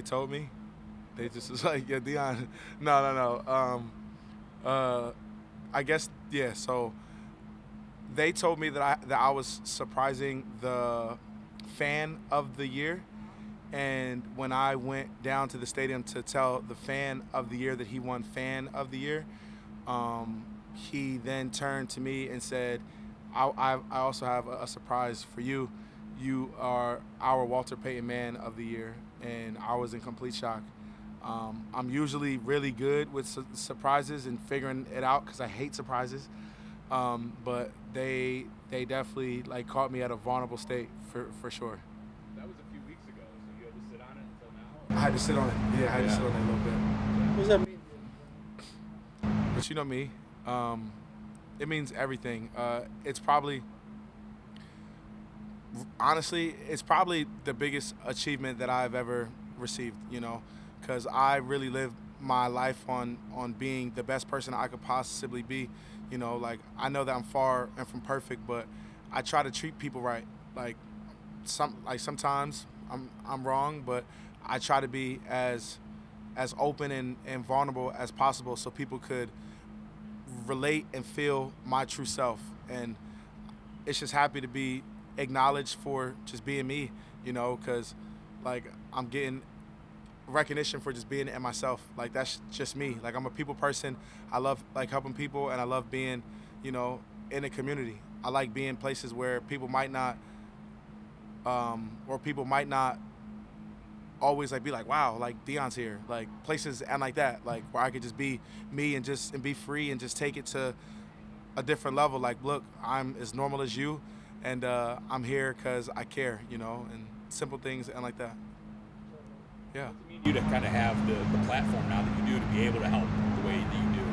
told me. They just was like, yeah, Dion. No. I guess, yeah, so they told me that I was surprising the fan of the year. And when I went down to the stadium to tell the fan of the year that he won fan of the year, he then turned to me and said, I also have a surprise for you. You are our Walter Payton Man of the year. And I was in complete shock. I'm usually really good with surprises and figuring it out because I hate surprises. But they definitely like caught me at a vulnerable state for sure. That was a few weeks ago, so you had to sit on it until now? I had to sit on it. Yeah, I had to sit on it a little bit. What does that mean? But you know me, it means everything. It's probably, honestly, it's probably the biggest achievement that I've ever received, you know, because I really lived my life on being the best person I could possibly be. You know, like, I know that I'm far and from perfect, but I try to treat people right. Like sometimes I'm wrong, but I try to be as open and vulnerable as possible so people could relate and feel my true self. And it's just happy to be acknowledged for just being me, you know, because like I'm getting recognition for just being it myself. Like, that's just me. Like, I'm a people person. I love like helping people, and I love being, you know, in a community. I like being places where people might not always like be like, wow, like Dion's here. Like places and like that, like where I could just be me and be free and just take it to a different level. Like, look, I'm as normal as you, and I'm here because I care, you know, and simple things and like that. Yeah. You to kind of have the platform now that you do to be able to help the way that you do,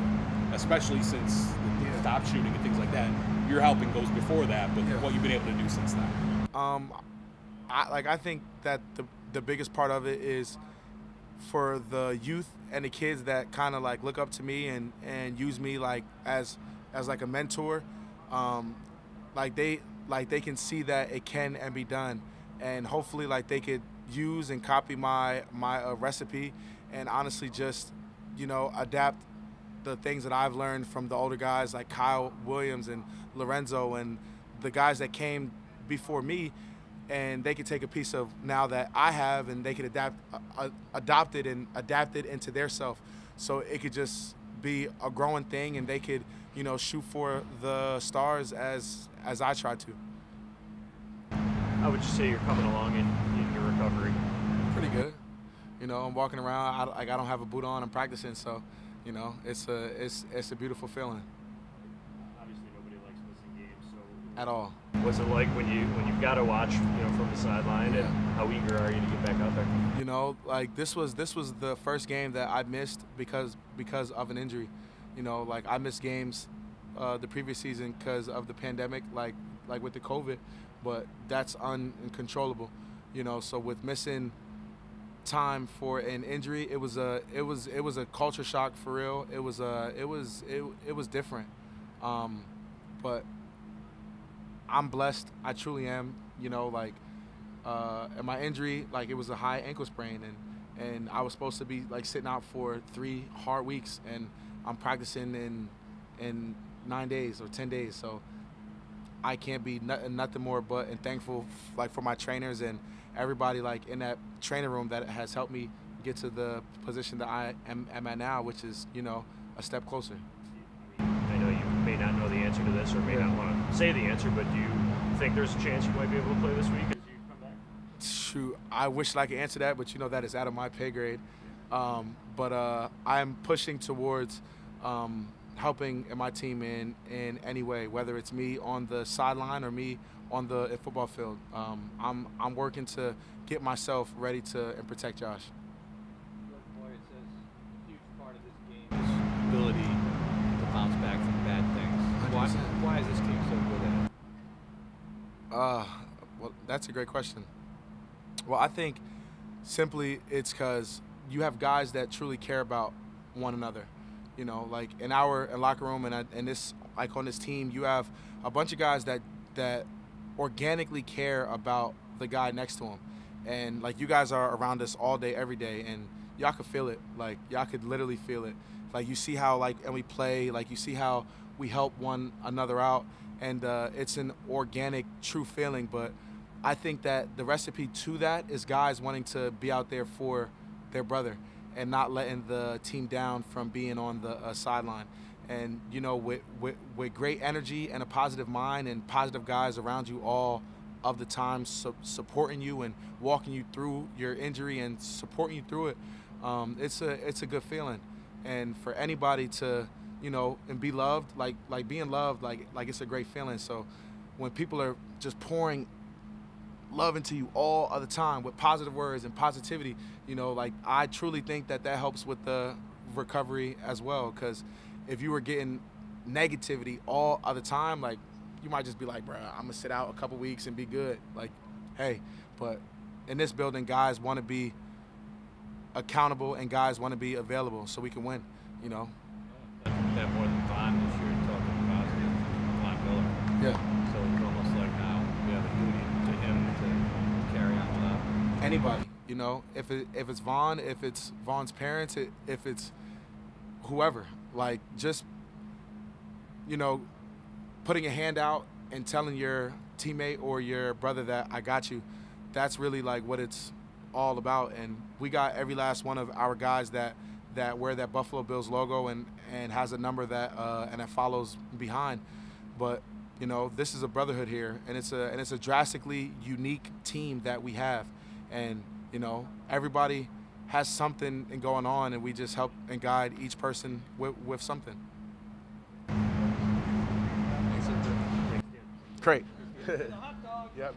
especially since the stop shooting and things like that. Your helping goes before that, but what you've been able to do since then. I think that the biggest part of it is for the youth and the kids that kind of like look up to me and use me like as like a mentor. Like they can see that it can and be done, and hopefully like they could use and copy my recipe, and honestly just, you know, adapt the things that I've learned from the older guys like Kyle Williams and Lorenzo and the guys that came before me, and they could take a piece of now that I have, and they could adopt it and adapt it into their self, so it could just be a growing thing, and they could, you know, shoot for the stars as I try to. How would you say you're coming along in your recovery? Pretty good. You know, I'm walking around. I don't have a boot on. I'm practicing, so, you know, it's a beautiful feeling. Obviously, nobody likes missing games. So at all. What's it like when you've got to watch, you know, from the sideline, and how eager are you to get back out there? You know, like this was the first game that I missed because of an injury. You know, like I missed games the previous season because of the pandemic, like with the COVID. But that's uncontrollable, you know. So with missing time for an injury, it was a culture shock for real. It was different, but I'm blessed. I truly am, you know. Like, and my injury, like it was a high ankle sprain, and I was supposed to be like sitting out for 3 hard weeks, and I'm practicing in 9 days or 10 days. So I can't be nothing more but and thankful like for my trainers and everybody like in that training room that has helped me get to the position that I am at now, which is, you know, a step closer. I know you may not know the answer to this or may not want to say the answer, but do you think there's a chance you might be able to play this week as you come back? Shoot, I wish I could answer that, but you know that is out of my pay grade. But I'm pushing towards helping my team in any way, whether it's me on the sideline or me on the football field. I'm working to get myself ready to and protect Josh. It says a huge part of this game is ability to bounce back from bad things. Why is this team so good at it? Well, that's a great question. Well, I think simply it's because you have guys that truly care about one another. You know, like in our locker room and this, like on this team, you have a bunch of guys that organically care about the guy next to him. And like, you guys are around us all day, every day, and y'all could feel it. Like, y'all could literally feel it. Like, you see how, like, and we play, like, you see how we help one another out, and it's an organic, true feeling. But I think that the recipe to that is guys wanting to be out there for their brother and not letting the team down from being on the sideline. And, you know, with great energy and a positive mind and positive guys around you all of the time, supporting you and walking you through your injury and supporting you through it, it's a good feeling. And for anybody to, you know, and be loved, like being loved, like it's a great feeling. So when people are just pouring love into you all of the time with positive words and positivity, you know, like, I truly think that helps with the recovery as well. Because if you were getting negativity all of the time, like, you might just be like, bruh, I'm gonna sit out a couple weeks and be good. Like, hey, but in this building, guys want to be accountable and guys want to be available so we can win, you know. That more than Von this year, talking positive, Von Miller. Yeah. So it's almost like now we have a duty to him to carry on without anybody, you know. If it's Von, if it's Von's parents, if it's whoever, like, just, you know, putting a hand out and telling your teammate or your brother that I got you, that's really like what it's all about. And we got every last one of our guys that wear that Buffalo Bills logo and has a number that and that follows behind. But, you know, this is a brotherhood here, and it's a drastically unique team that we have. And, you know, everybody has something going on, and we just help and guide each person with something. Great.